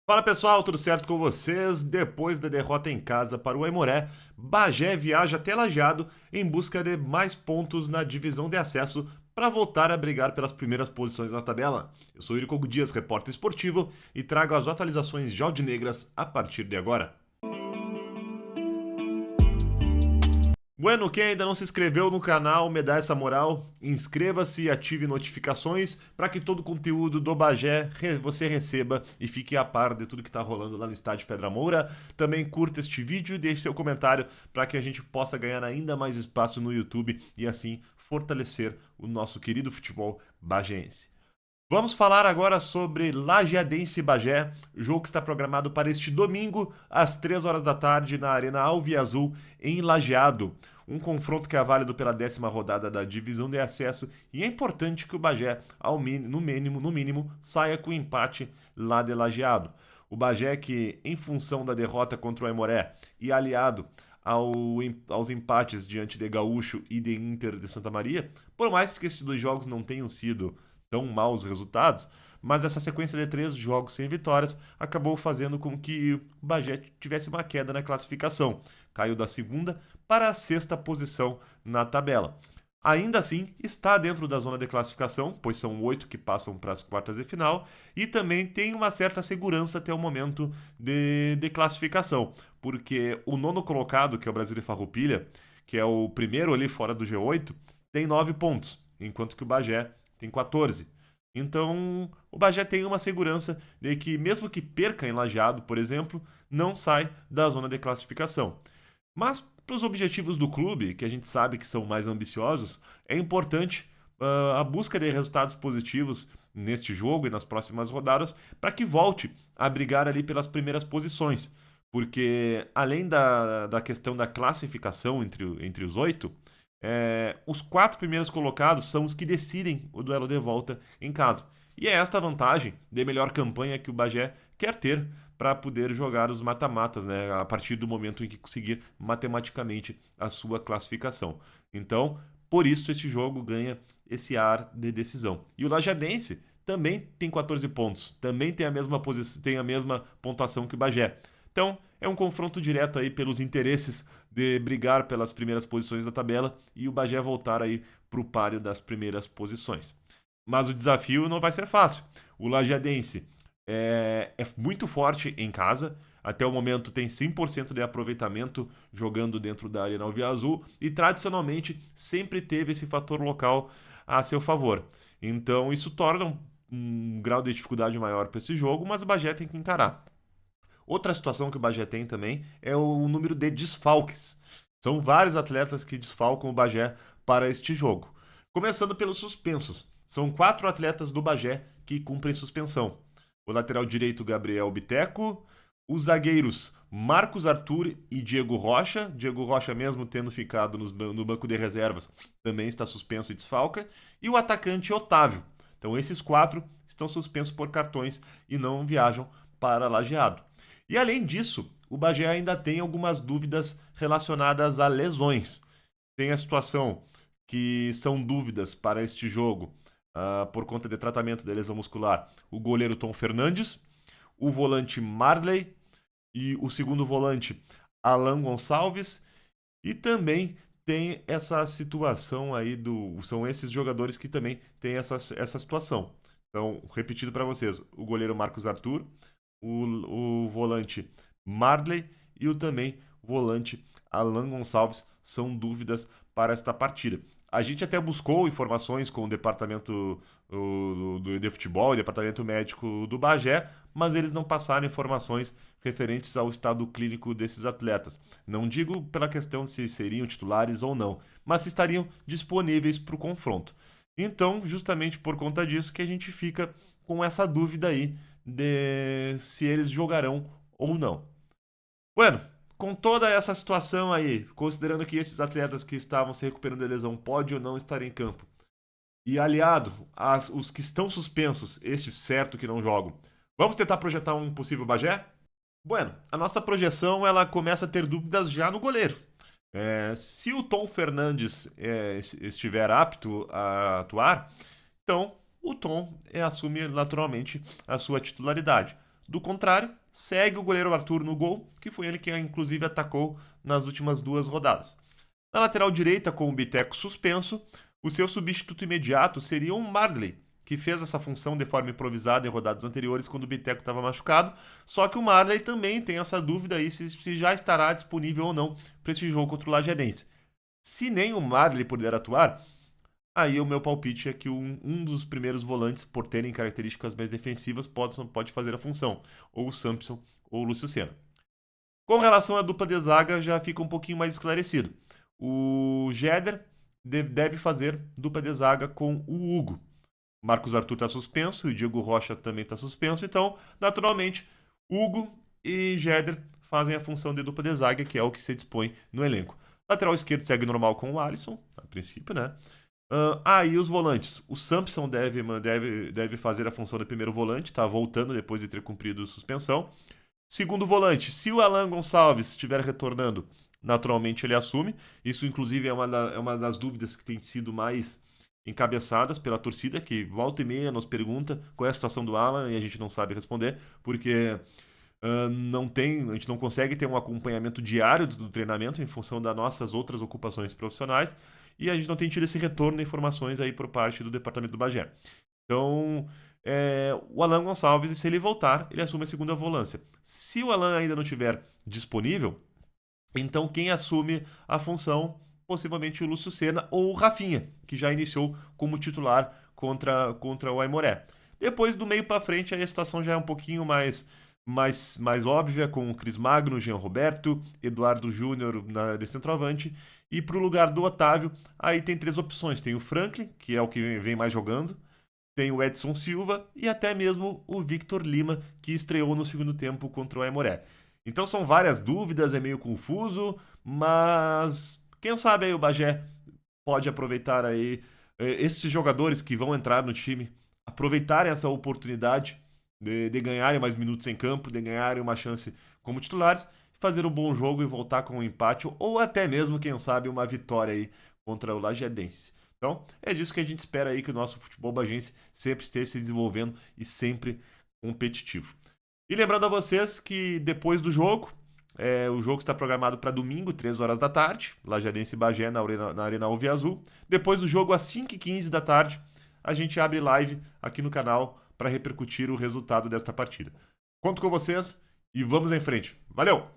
Fala pessoal, tudo certo com vocês? Depois da derrota em casa para o Aimoré, Bagé viaja até Lajeado em busca de mais pontos na divisão de acesso para voltar a brigar pelas primeiras posições na tabela. Eu sou Irico Dias, repórter esportivo, e trago as atualizações de alvinegras a partir de agora. Bueno, quem ainda não se inscreveu no canal, me dá essa moral, inscreva-se e ative notificações para que todo o conteúdo do Bagé você receba e fique a par de tudo que está rolando lá no estádio Pedra Moura. Também curta este vídeo e deixe seu comentário para que a gente possa ganhar ainda mais espaço no YouTube e assim fortalecer o nosso querido futebol bagéense. Vamos falar agora sobre Lajeadense e Bagé, jogo que está programado para este domingo, às 3 horas da tarde, na Arena Alviazul, em Lajeado. Um confronto que é válido pela 10ª rodada da divisão de acesso e é importante que o Bagé, no mínimo, saia com empate lá de Lajeado. O Bagé que, em função da derrota contra o Aimoré e aliado aos empates diante de Gaúcho e de Inter de Santa Maria, por mais que esses dois jogos não tenham sido tão maus resultados, mas essa sequência de 3 jogos sem vitórias acabou fazendo com que o Bagé tivesse uma queda na classificação. Caiu da 2ª para a 6ª posição na tabela. Ainda assim, está dentro da zona de classificação, pois são 8 que passam para as quartas de final, e também tem uma certa segurança até o momento de classificação, porque o 9º colocado, que é o Brasil de Farroupilha, que é o primeiro ali fora do G8, tem 9 pontos, enquanto que o Bagé tem 14. Então, o Bagé tem uma segurança de que, mesmo que perca em Lajeado, por exemplo, não sai da zona de classificação. Mas, para os objetivos do clube, que a gente sabe que são mais ambiciosos, é importante a busca de resultados positivos neste jogo e nas próximas rodadas para que volte a brigar ali pelas primeiras posições. Porque, além da questão da classificação entre os 8, os 4 primeiros colocados são os que decidem o duelo de volta em casa. E é esta a vantagem de melhor campanha que o Bagé quer ter para poder jogar os mata-matas, né, a partir do momento em que conseguir matematicamente a sua classificação. Então, por isso esse jogo ganha esse ar de decisão. E o Lajadense também tem 14 pontos, também tem a mesma tem a mesma pontuação que o Bagé. Então, é um confronto direto aí pelos interesses de brigar pelas primeiras posições da tabela e o Bagé voltar aí para o páreo das primeiras posições. Mas o desafio não vai ser fácil. O Lajeadense é muito forte em casa, até o momento tem 100% de aproveitamento jogando dentro da Arena Alviazul e tradicionalmente sempre teve esse fator local a seu favor. Então isso torna um grau de dificuldade maior para esse jogo, mas o Bagé tem que encarar. Outra situação que o Bagé tem também é o número de desfalques. São vários atletas que desfalcam o Bagé para este jogo. Começando pelos suspensos. São 4 atletas do Bagé que cumprem suspensão. O lateral direito Gabriel Biteco, os zagueiros Marcos Arthur e Diego Rocha. Diego Rocha mesmo tendo ficado no banco de reservas também está suspenso e desfalca. E o atacante Otávio. Então esses 4 estão suspensos por cartões e não viajam para Lajeado. E além disso, o Bagé ainda tem algumas dúvidas relacionadas a lesões. Tem a situação que são dúvidas para este jogo por conta de tratamento de lesão muscular. O goleiro Tom Fernandes, o volante Marley e o segundo volante Alan Gonçalves. E também tem essa situação aí são esses jogadores que também têm essa situação. Então, repetido para vocês, o goleiro Marcos Arthur, o volante Marley e o também volante Alan Gonçalves são dúvidas para esta partida. A gente até buscou informações com o departamento de futebol e departamento médico do Bagé, mas eles não passaram informações referentes ao estado clínico desses atletas. Não digo pela questão se seriam titulares ou não, mas se estariam disponíveis para o confronto. Então, justamente por conta disso que a gente fica com essa dúvida aí de se eles jogarão ou não. Bueno, com toda essa situação aí, considerando que esses atletas que estavam se recuperando da lesão podem ou não estar em campo, e aliado os que estão suspensos, estes certo que não jogam, vamos tentar projetar um possível Bagé? Bueno, a nossa projeção ela começa a ter dúvidas já no goleiro. Se o Tom Fernandes estiver apto a atuar, então o Tom assume naturalmente a sua titularidade. Do contrário, segue o goleiro Arthur no gol, que foi ele que inclusive atacou nas últimas 2 rodadas. Na lateral direita, com o Biteco suspenso, o seu substituto imediato seria o Marley, que fez essa função de forma improvisada em rodadas anteriores quando o Biteco estava machucado, só que o Marley também tem essa dúvida aí se já estará disponível ou não para esse jogo contra o Lajeadense. Se nem o Marley puder atuar, aí o meu palpite é que um dos primeiros volantes, por terem características mais defensivas, pode fazer a função, ou o Sampson ou o Lúcio Senna. Com relação à dupla de zaga, já fica um pouquinho mais esclarecido. O Jeder deve fazer dupla de zaga com o Hugo. Marcos Arthur está suspenso e o Diego Rocha também está suspenso, então, naturalmente, Hugo e Jeder fazem a função de dupla de zaga, que é o que se dispõe no elenco. Lateral esquerdo segue normal com o Alisson, a princípio, né? E os volantes. O Sampson deve fazer a função de primeiro volante, tá voltando depois de ter cumprido suspensão. Segundo volante, se o Alan Gonçalves estiver retornando, naturalmente ele assume. Isso, inclusive, é uma das dúvidas que tem sido mais encabeçadas pela torcida, que volta e meia nos pergunta qual é a situação do Alan e a gente não sabe responder, porque a gente não consegue ter um acompanhamento diário do treinamento em função das nossas outras ocupações profissionais e a gente não tem tido esse retorno de informações aí por parte do departamento do Bagé. Então, o Alan Gonçalves, se ele voltar, ele assume a segunda volância. Se o Alan ainda não estiver disponível, então quem assume a função, possivelmente o Lúcio Senna ou o Rafinha, que já iniciou como titular contra o Aimoré. Depois, do meio para frente, aí a situação já é um pouquinho mais óbvia, com o Cris Magno, Jean Roberto, Eduardo Júnior de centroavante. E para o lugar do Otávio, aí tem 3 opções. Tem o Franklin, que é o que vem mais jogando. Tem o Edson Silva e até mesmo o Victor Lima, que estreou no segundo tempo contra o Aimoré. Então são várias dúvidas, é meio confuso, mas quem sabe aí o Bagé pode aproveitar aí esses jogadores que vão entrar no time, aproveitarem essa oportunidade de ganharem mais minutos em campo, de ganharem uma chance como titulares, fazer um bom jogo e voltar com um empate ou até mesmo, quem sabe, uma vitória aí contra o Lajeadense. Então, é disso que a gente espera aí que o nosso futebol bagense sempre esteja se desenvolvendo e sempre competitivo. E lembrando a vocês que depois do jogo, o jogo está programado para domingo, 3 horas da tarde, Lajeadense e Bagé na Arena Alve Azul. Depois do jogo, às 5h15 da tarde, a gente abre live aqui no canal para repercutir o resultado desta partida. Conto com vocês e vamos em frente. Valeu!